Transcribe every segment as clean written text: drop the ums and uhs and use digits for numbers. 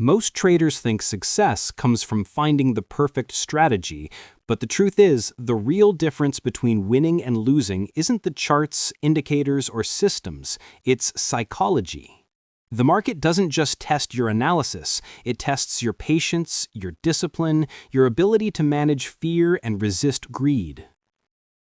Most traders think success comes from finding the perfect strategy, but the truth is, the real difference between winning and losing isn't the charts, indicators, or systems, it's psychology. The market doesn't just test your analysis, it tests your patience, your discipline, your ability to manage fear and resist greed.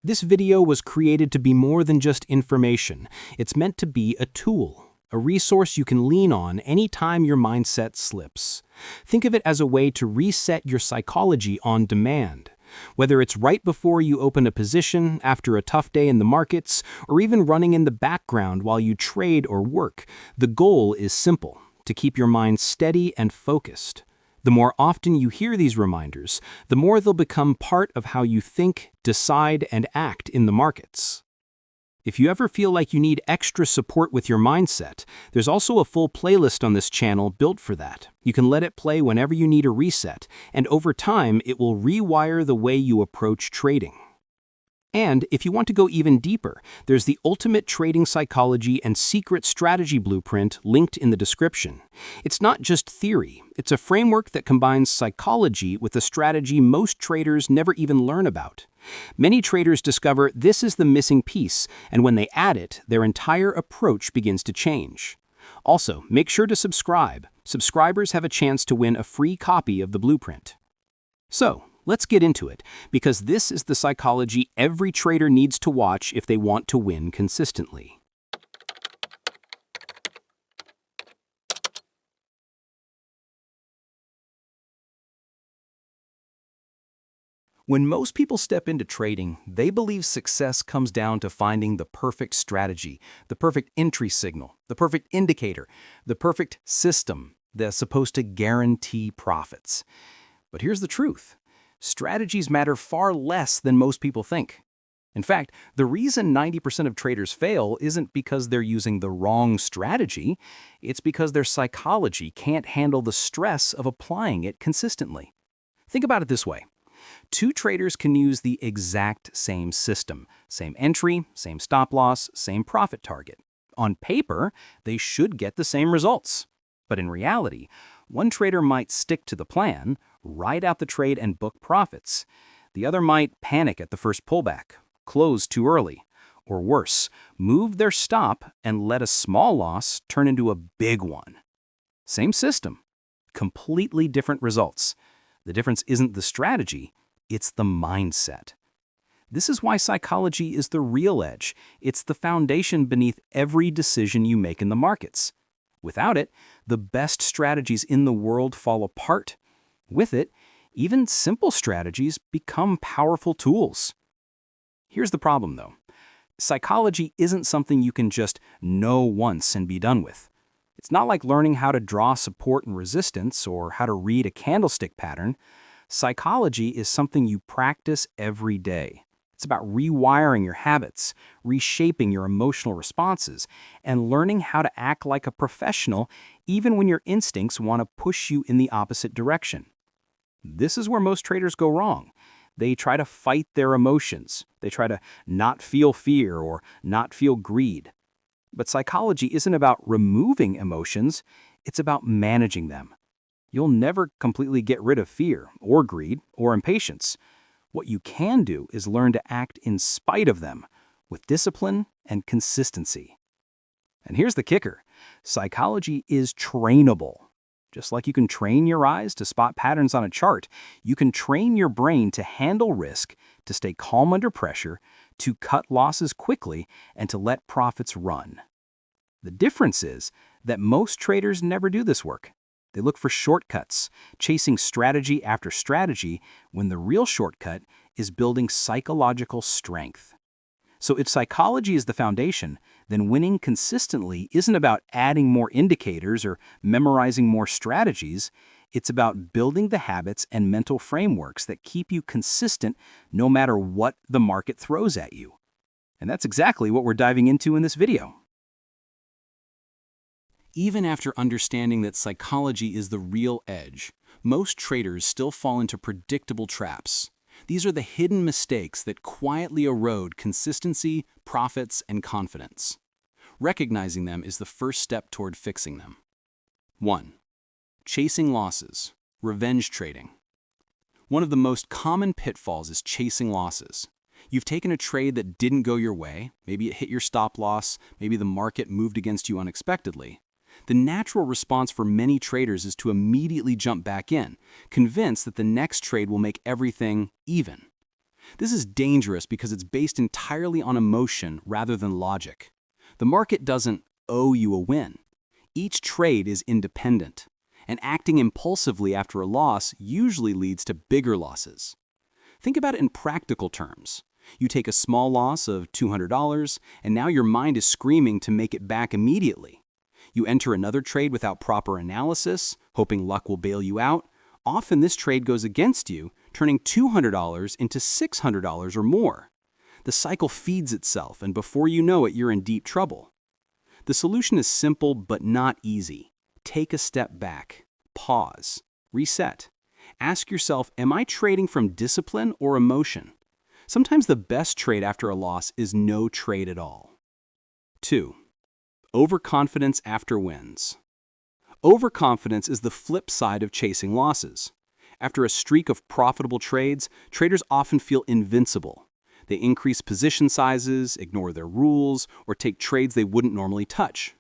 This video was created to be more than just information. It's meant to be a tool, a resource you can lean on anytime your mindset slips. Think of it as a way to reset your psychology on demand. Whether it's right before you open a position, after a tough day in the markets, or even running in the background while you trade or work, the goal is simple: to keep your mind steady and focused. The more often you hear these reminders, the more they'll become part of how you think, decide, and act in the markets. If you ever feel like you need extra support with your mindset, there's also a full playlist on this channel built for that. You can let it play whenever you need a reset, and over time, it will rewire the way you approach trading. And if you want to go even deeper, there's the Ultimate Trading Psychology and Secret Strategy Blueprint linked in the description. It's not just theory, it's a framework that combines psychology with a strategy most traders never even learn about. Many traders discover this is the missing piece, and when they add it, their entire approach begins to change. Also, make sure to subscribe. Subscribers have a chance to win a free copy of the blueprint. So, let's get into it, because this is the psychology every trader needs to watch if they want to win consistently. When most people step into trading, they believe success comes down to finding the perfect strategy, the perfect entry signal, the perfect indicator, the perfect system that's supposed to guarantee profits. But here's the truth. Strategies matter far less than most people think. In fact, the reason 90% of traders fail isn't because they're using the wrong strategy, it's because their psychology can't handle the stress of applying it consistently. Think about it this way. Two traders can use the exact same system, same entry, same stop loss, same profit target. On paper, they should get the same results. But in reality, one trader might stick to the plan, ride out the trade and book profits. The other might panic at the first pullback, close too early, or worse, move their stop and let a small loss turn into a big one. Same system, completely different results. The difference isn't the strategy, it's the mindset. This is why psychology is the real edge. It's the foundation beneath every decision you make in the markets. Without it, the best strategies in the world fall apart. With it, even simple strategies become powerful tools. Here's the problem, though. Psychology isn't something you can just know once and be done with. It's not like learning how to draw support and resistance or how to read a candlestick pattern. Psychology is something you practice every day. It's about rewiring your habits, reshaping your emotional responses, and learning how to act like a professional even when your instincts want to push you in the opposite direction. This is where most traders go wrong. They try to fight their emotions. They try to not feel fear or not feel greed. But psychology isn't about removing emotions, it's about managing them. You'll never completely get rid of fear or greed or impatience. What you can do is learn to act in spite of them, with discipline and consistency. And here's the kicker. Psychology is trainable. Just like you can train your eyes to spot patterns on a chart, you can train your brain to handle risk, to stay calm under pressure, to cut losses quickly, and to let profits run. The difference is that most traders never do this work. They look for shortcuts, chasing strategy after strategy, when the real shortcut is building psychological strength. So if psychology is the foundation, then winning consistently isn't about adding more indicators or memorizing more strategies. It's about building the habits and mental frameworks that keep you consistent no matter what the market throws at you. And that's exactly what we're diving into in this video. Even after understanding that psychology is the real edge, most traders still fall into predictable traps. These are the hidden mistakes that quietly erode consistency, profits, and confidence. Recognizing them is the first step toward fixing them. 1. Chasing losses, revenge trading. One of the most common pitfalls is chasing losses. You've taken a trade that didn't go your way, maybe it hit your stop loss, maybe the market moved against you unexpectedly. The natural response for many traders is to immediately jump back in, convinced that the next trade will make everything even. This is dangerous because it's based entirely on emotion rather than logic. The market doesn't owe you a win. Each trade is independent, and acting impulsively after a loss usually leads to bigger losses. Think about it in practical terms. You take a small loss of $200, and now your mind is screaming to make it back immediately. You enter another trade without proper analysis, hoping luck will bail you out. Often this trade goes against you, turning $200 into $600 or more. The cycle feeds itself, and before you know it, you're in deep trouble. The solution is simple but not easy. Take a step back, pause, reset. Ask yourself, am I trading from discipline or emotion? Sometimes the best trade after a loss is no trade at all. 2. Overconfidence after wins. Overconfidence is the flip side of chasing losses. After a streak of profitable trades, traders often feel invincible. They increase position sizes, ignore their rules, or take trades they wouldn't normally touch.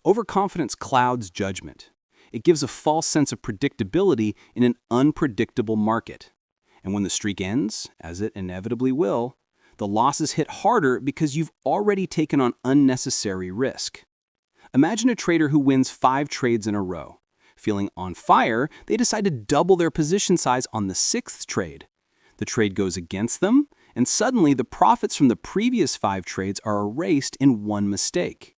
Overconfidence clouds judgment. It gives a false sense of predictability in an unpredictable market. And when the streak ends, as it inevitably will, the losses hit harder because you've already taken on unnecessary risk. Imagine a trader who wins 5 trades in a row. Feeling on fire, they decide to double their position size on the 6th trade. The trade goes against them, and suddenly the profits from the previous 5 trades are erased in one mistake.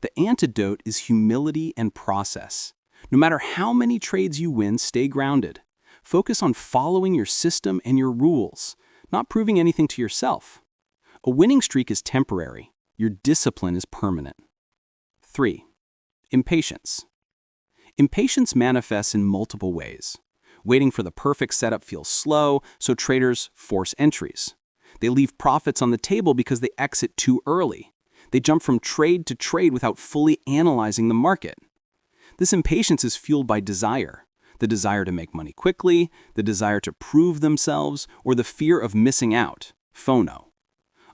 The antidote is humility and process. No matter how many trades you win, stay grounded. Focus on following your system and your rules, not proving anything to yourself. A winning streak is temporary. Your discipline is permanent. 3. Impatience. Impatience manifests in multiple ways. Waiting for the perfect setup feels slow, so traders force entries. They leave profits on the table because they exit too early. They jump from trade to trade without fully analyzing the market. This impatience is fueled by desire. The desire to make money quickly, the desire to prove themselves, or the fear of missing out, FOMO.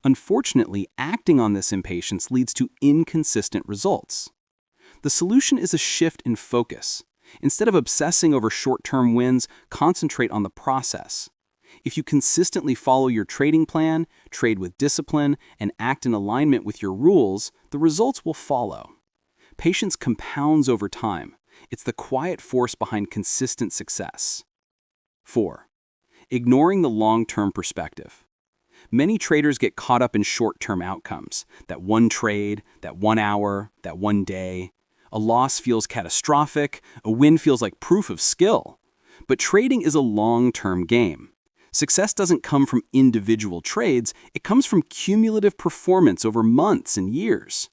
Unfortunately, acting on this impatience leads to inconsistent results. The solution is a shift in focus. Instead of obsessing over short-term wins, concentrate on the process. If you consistently follow your trading plan, trade with discipline, and act in alignment with your rules, the results will follow. Patience compounds over time. It's the quiet force behind consistent success. 4. Ignoring the long-term perspective. Many traders get caught up in short-term outcomes. That one trade, that 1 hour, that one day. A loss feels catastrophic, a win feels like proof of skill. But trading is a long-term game. Success doesn't come from individual trades, it comes from cumulative performance over months and years.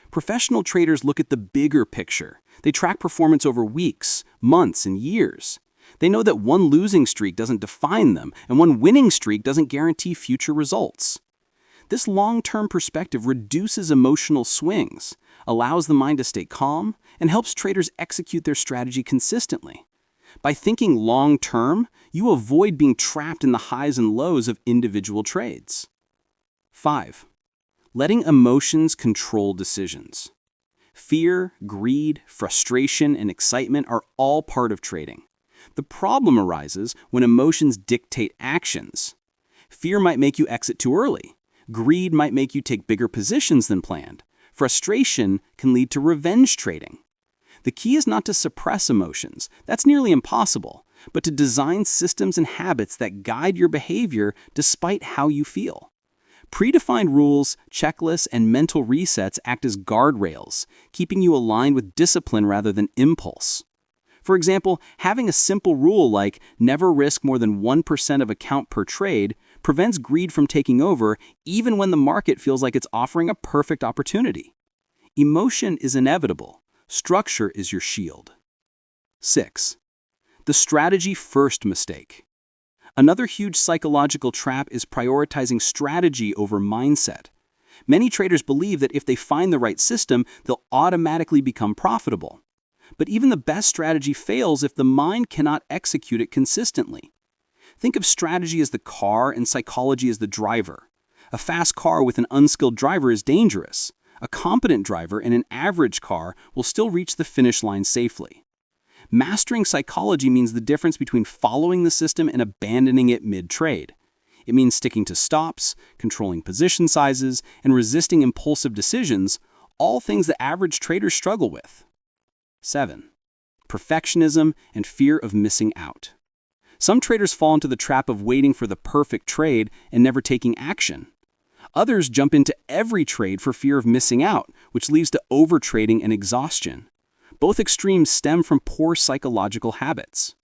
Professional traders look at the bigger picture. They track performance over weeks, months, and years. They know that one losing streak doesn't define them, and one winning streak doesn't guarantee future results. This long-term perspective reduces emotional swings, allows the mind to stay calm, and helps traders execute their strategy consistently. By thinking long-term, you avoid being trapped in the highs and lows of individual trades. 5. Letting emotions control decisions. Fear, greed, frustration, and excitement are all part of trading. The problem arises when emotions dictate actions. Fear might make you exit too early. Greed might make you take bigger positions than planned. Frustration can lead to revenge trading. The key is not to suppress emotions, that's nearly impossible, but to design systems and habits that guide your behavior despite how you feel. Predefined rules, checklists, and mental resets act as guardrails, keeping you aligned with discipline rather than impulse. For example, having a simple rule like never risk more than 1% of account per trade prevents greed from taking over even when the market feels like it's offering a perfect opportunity. Emotion is inevitable. Structure is your shield. 6. The strategy first mistake. Another huge psychological trap is prioritizing strategy over mindset. Many traders believe that if they find the right system, they'll automatically become profitable. But even the best strategy fails if the mind cannot execute it consistently. Think of strategy as the car and psychology as the driver. A fast car with an unskilled driver is dangerous. A competent driver in an average car will still reach the finish line safely. Mastering psychology means the difference between following the system and abandoning it mid-trade. It means sticking to stops, controlling position sizes, and resisting impulsive decisions, all things that average traders struggle with. 7. Perfectionism and fear of missing out. Some traders fall into the trap of waiting for the perfect trade and never taking action. Others jump into every trade for fear of missing out, which leads to overtrading and exhaustion. Both extremes stem from poor psychological habits.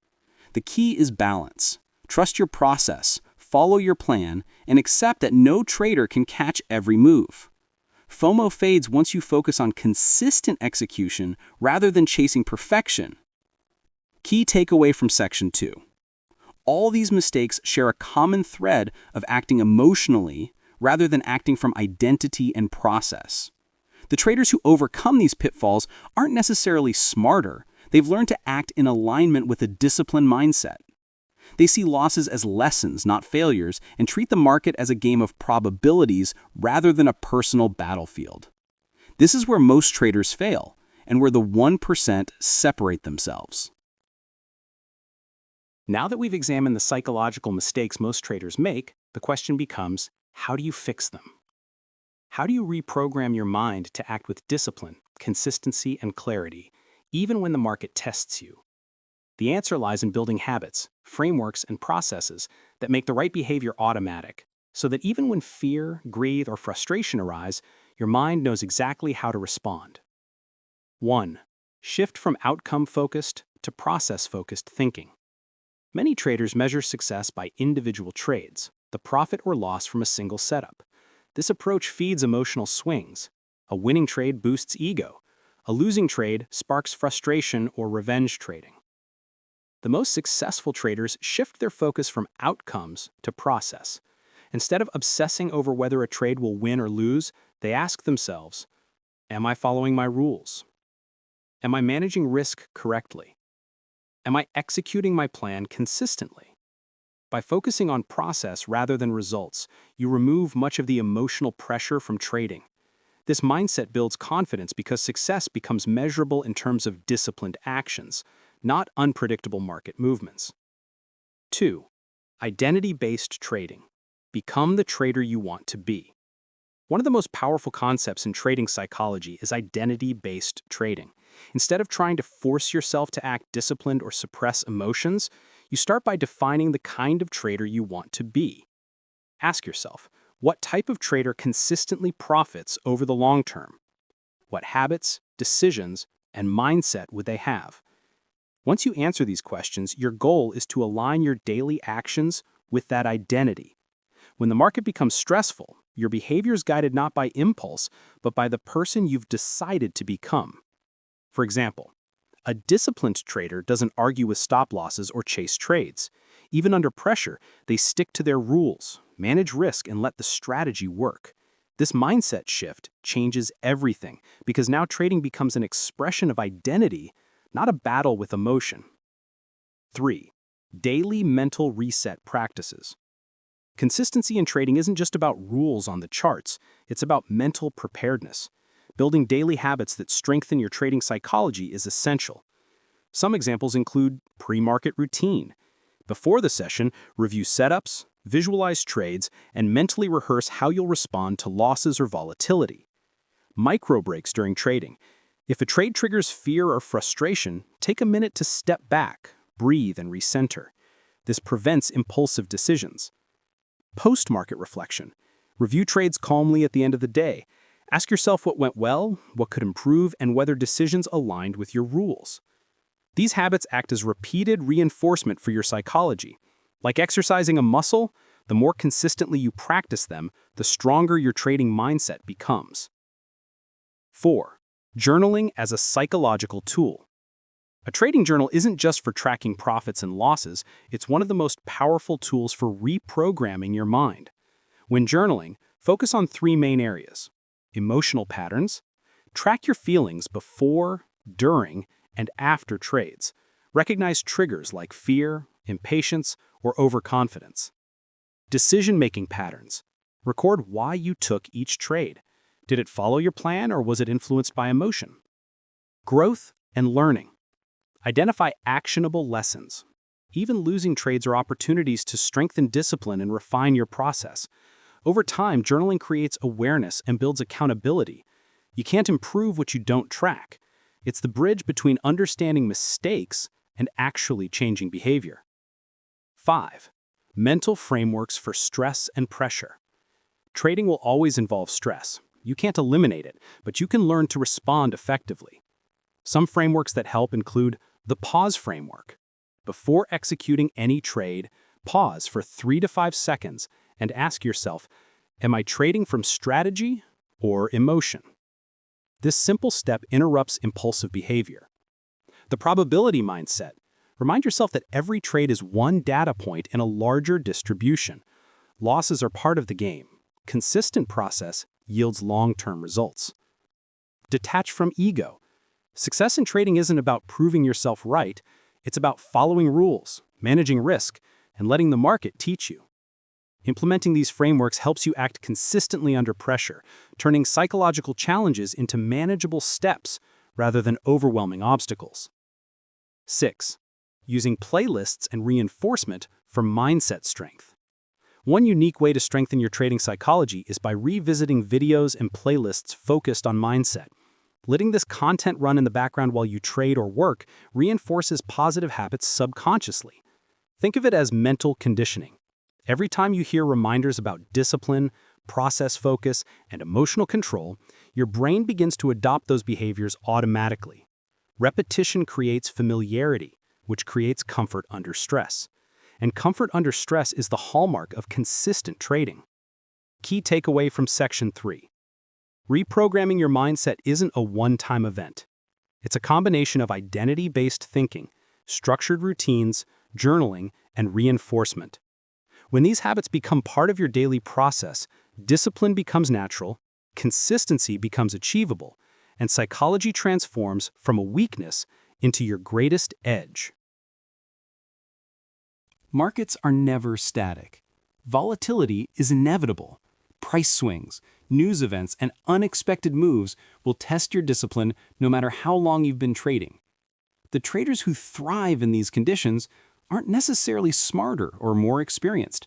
The key is balance. Trust your process, follow your plan, and accept that no trader can catch every move. FOMO fades once you focus on consistent execution rather than chasing perfection. Key takeaway from Section 2. All these mistakes share a common thread of acting emotionally rather than acting from identity and process. The traders who overcome these pitfalls aren't necessarily smarter. They've learned to act in alignment with a disciplined mindset. They see losses as lessons, not failures, and treat the market as a game of probabilities rather than a personal battlefield. This is where most traders fail, and where the 1% separate themselves. Now that we've examined the psychological mistakes most traders make, the question becomes, how do you fix them? How do you reprogram your mind to act with discipline, consistency, and clarity, even when the market tests you? The answer lies in building habits, frameworks, and processes that make the right behavior automatic, so that even when fear, greed, or frustration arise, your mind knows exactly how to respond. 1. Shift from outcome-focused to process-focused thinking. Many traders measure success by individual trades, the profit or loss from a single setup. This approach feeds emotional swings. A winning trade boosts ego. A losing trade sparks frustration or revenge trading. The most successful traders shift their focus from outcomes to process. Instead of obsessing over whether a trade will win or lose, they ask themselves, am I following my rules? Am I managing risk correctly? Am I executing my plan consistently? By focusing on process rather than results, you remove much of the emotional pressure from trading. This mindset builds confidence because success becomes measurable in terms of disciplined actions, not unpredictable market movements. 2. Identity-based trading. Become the trader you want to be. One of the most powerful concepts in trading psychology is identity-based trading. Instead of trying to force yourself to act disciplined or suppress emotions, you start by defining the kind of trader you want to be. Ask yourself, what type of trader consistently profits over the long term? What habits, decisions, and mindset would they have? Once you answer these questions, your goal is to align your daily actions with that identity. When the market becomes stressful, your behavior is guided not by impulse, but by the person you've decided to become. For example, a disciplined trader doesn't argue with stop losses or chase trades. Even under pressure, they stick to their rules, manage risk, and let the strategy work. This mindset shift changes everything because now trading becomes an expression of identity, not a battle with emotion. 3. Daily mental reset practices. Consistency in trading isn't just about rules on the charts, it's about mental preparedness. Building daily habits that strengthen your trading psychology is essential. Some examples include pre-market routine. Before the session, review setups, visualize trades, and mentally rehearse how you'll respond to losses or volatility. Micro breaks during trading. If a trade triggers fear or frustration, take a minute to step back, breathe, and recenter. This prevents impulsive decisions. Post-market reflection. Review trades calmly at the end of the day. Ask yourself what went well, what could improve, and whether decisions aligned with your rules. These habits act as repeated reinforcement for your psychology. Like exercising a muscle, the more consistently you practice them, the stronger your trading mindset becomes. 4. Journaling as a psychological tool. A trading journal isn't just for tracking profits and losses, it's one of the most powerful tools for reprogramming your mind. When journaling, focus on 3 main areas: emotional patterns, track your feelings before, during, and after trades. Recognize triggers like fear, impatience, or overconfidence. Decision-making patterns. Record why you took each trade. Did it follow your plan or was it influenced by emotion? Growth and learning. Identify actionable lessons. Even losing trades are opportunities to strengthen discipline and refine your process. Over time, journaling creates awareness and builds accountability. You can't improve what you don't track. It's the bridge between understanding mistakes and actually changing behavior. 5. Mental frameworks for stress and pressure. Trading will always involve stress. You can't eliminate it, but you can learn to respond effectively. Some frameworks that help include the pause framework. Before executing any trade, pause for 3 to 5 seconds and ask yourself, am I trading from strategy or emotion? This simple step interrupts impulsive behavior. The probability mindset. Remind yourself that every trade is one data point in a larger distribution. Losses are part of the game. Consistent process yields long-term results. Detach from ego. Success in trading isn't about proving yourself right. It's about following rules, managing risk, and letting the market teach you. Implementing these frameworks helps you act consistently under pressure, turning psychological challenges into manageable steps rather than overwhelming obstacles. 6. Using playlists and reinforcement for mindset strength. One unique way to strengthen your trading psychology is by revisiting videos and playlists focused on mindset. Letting this content run in the background while you trade or work reinforces positive habits subconsciously. Think of it as mental conditioning. Every time you hear reminders about discipline, process focus, and emotional control, your brain begins to adopt those behaviors automatically. Repetition creates familiarity, which creates comfort under stress. And comfort under stress is the hallmark of consistent trading. Key takeaway from Section 3. Reprogramming your mindset isn't a one-time event. It's a combination of identity-based thinking, structured routines, journaling, and reinforcement. When these habits become part of your daily process, discipline becomes natural, consistency becomes achievable, and psychology transforms from a weakness into your greatest edge. Markets are never static. Volatility is inevitable. Price swings, news events, and unexpected moves will test your discipline no matter how long you've been trading. The traders who thrive in these conditions aren't necessarily smarter or more experienced.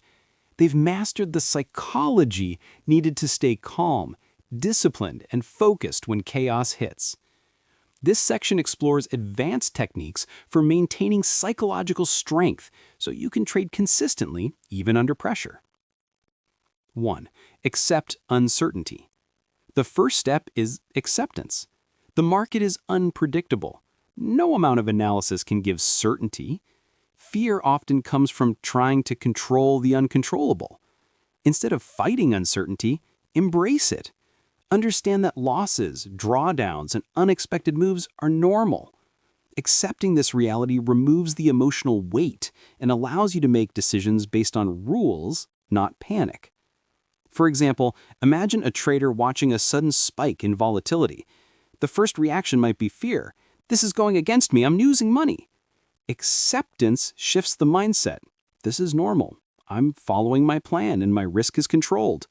They've mastered the psychology needed to stay calm, disciplined, and focused when chaos hits. This section explores advanced techniques for maintaining psychological strength so you can trade consistently even under pressure. 1. Accept uncertainty. The first step is acceptance. The market is unpredictable. No amount of analysis can give certainty. Fear often comes from trying to control the uncontrollable. Instead of fighting uncertainty, embrace it. Understand that losses, drawdowns, and unexpected moves are normal. Accepting this reality removes the emotional weight and allows you to make decisions based on rules, not panic. For example, imagine a trader watching a sudden spike in volatility. The first reaction might be fear. This is going against me, I'm losing money. Acceptance shifts the mindset. This is normal. I'm following my plan and my risk is controlled.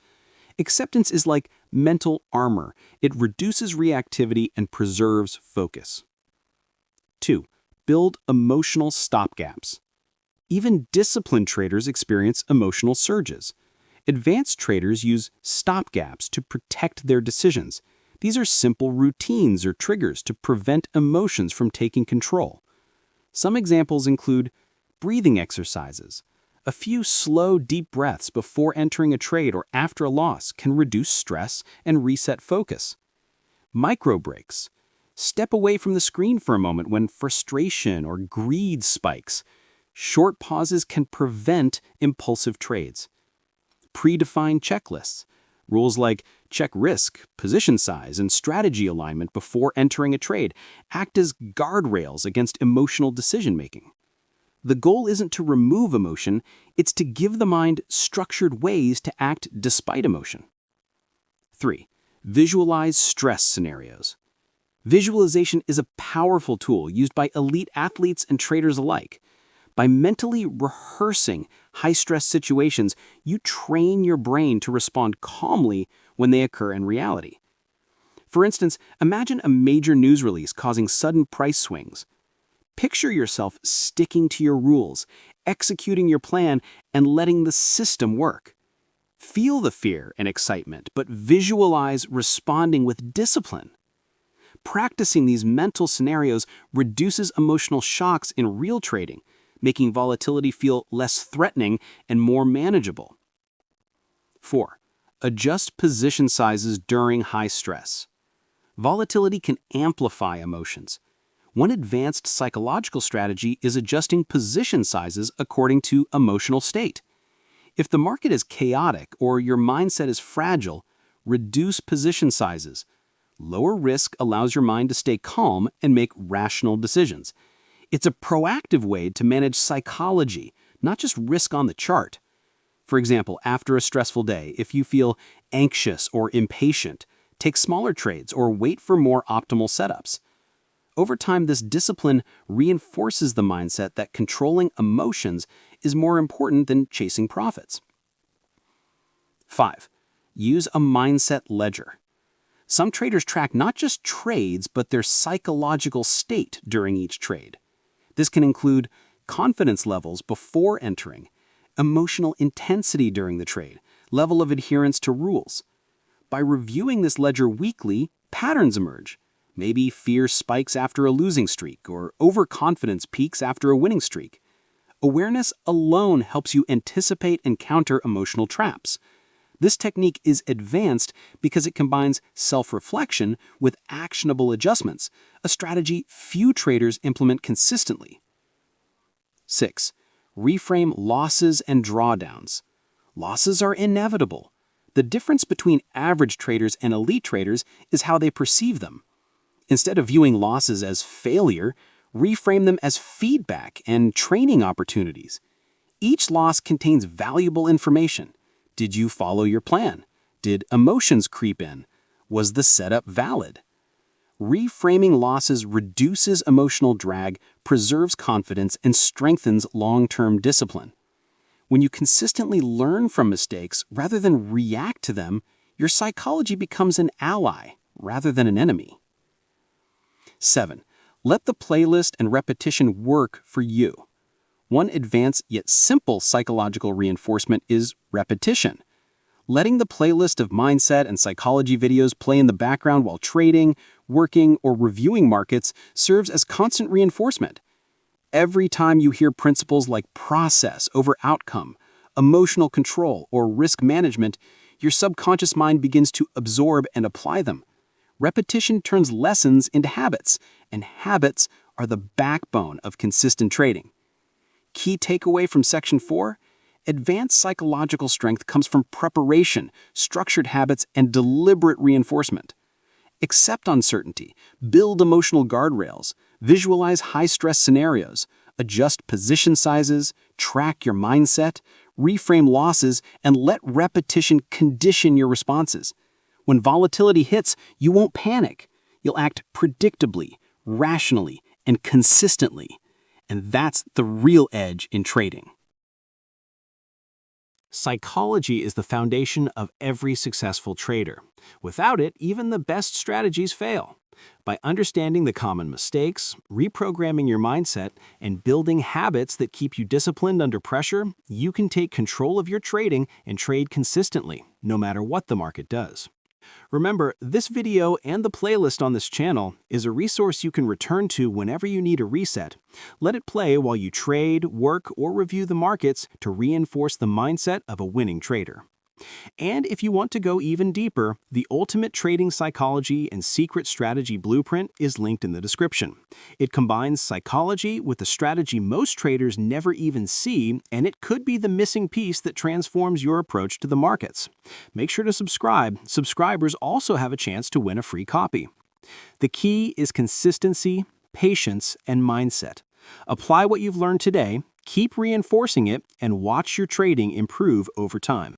Acceptance is like mental armor. It reduces reactivity and preserves focus. 2. Build emotional stopgaps. Even disciplined traders experience emotional surges. Advanced traders use stopgaps to protect their decisions. These are simple routines or triggers to prevent emotions from taking control. Some examples include breathing exercises. A few slow, deep breaths before entering a trade or after a loss can reduce stress and reset focus. Micro breaks. Step away from the screen for a moment when frustration or greed spikes. Short pauses can prevent impulsive trades. Predefined checklists. Rules like check risk, position size, and strategy alignment before entering a trade act as guardrails against emotional decision-making. The goal isn't to remove emotion, it's to give the mind structured ways to act despite emotion. 3. Visualize stress scenarios. Visualization is a powerful tool used by elite athletes and traders alike. By mentally rehearsing high-stress situations, you train your brain to respond calmly when they occur in reality. For instance, imagine a major news release causing sudden price swings. Picture yourself sticking to your rules, executing your plan, and letting the system work. Feel the fear and excitement, but visualize responding with discipline. Practicing these mental scenarios reduces emotional shocks in real trading, making volatility feel less threatening and more manageable. 4. Adjust position sizes during high stress. Volatility can amplify emotions. One advanced psychological strategy is adjusting position sizes according to emotional state. If the market is chaotic or your mindset is fragile, reduce position sizes. Lower risk allows your mind to stay calm and make rational decisions. It's a proactive way to manage psychology, not just risk on the chart. For example, after a stressful day, if you feel anxious or impatient, take smaller trades or wait for more optimal setups. Over time, this discipline reinforces the mindset that controlling emotions is more important than chasing profits. 5. Use a mindset ledger. Some traders track not just trades, but their psychological state during each trade. This can include confidence levels before entering, emotional intensity during the trade, level of adherence to rules. By reviewing this ledger weekly, patterns emerge. Maybe fear spikes after a losing streak, or overconfidence peaks after a winning streak. Awareness alone helps you anticipate and counter emotional traps. This technique is advanced because it combines self-reflection with actionable adjustments, a strategy few traders implement consistently. 6. Reframe losses and drawdowns. Losses are inevitable. The difference between average traders and elite traders is how they perceive them. Instead of viewing losses as failure, reframe them as feedback and training opportunities. Each loss contains valuable information. Did you follow your plan? Did emotions creep in? Was the setup valid? Reframing losses reduces emotional drag, preserves confidence, and strengthens long-term discipline. When you consistently learn from mistakes rather than react to them, your psychology becomes an ally rather than an enemy. 7. Let the playlist and repetition work for you. One advanced yet simple psychological reinforcement is repetition. Letting the playlist of mindset and psychology videos play in the background while trading, working, or reviewing markets serves as constant reinforcement. Every time you hear principles like process over outcome, emotional control, or risk management, your subconscious mind begins to absorb and apply them. Repetition turns lessons into habits, and habits are the backbone of consistent trading. Key takeaway from Section 4: advanced psychological strength comes from preparation, structured habits, and deliberate reinforcement. Accept uncertainty, build emotional guardrails, visualize high-stress scenarios, adjust position sizes, track your mindset, reframe losses, and let repetition condition your responses. When volatility hits, you won't panic. You'll act predictably, rationally, and consistently. And that's the real edge in trading. Psychology is the foundation of every successful trader. Without it, even the best strategies fail. By understanding the common mistakes, reprogramming your mindset, and building habits that keep you disciplined under pressure, you can take control of your trading and trade consistently, no matter what the market does. Remember, this video and the playlist on this channel is a resource you can return to whenever you need a reset. Let it play while you trade, work, or review the markets to reinforce the mindset of a winning trader. And if you want to go even deeper, the Ultimate Trading Psychology and Secret Strategy Blueprint is linked in the description. It combines psychology with a strategy most traders never even see, and it could be the missing piece that transforms your approach to the markets. Make sure to subscribe. Subscribers also have a chance to win a free copy. The key is consistency, patience, and mindset. Apply what you've learned today, keep reinforcing it, and watch your trading improve over time.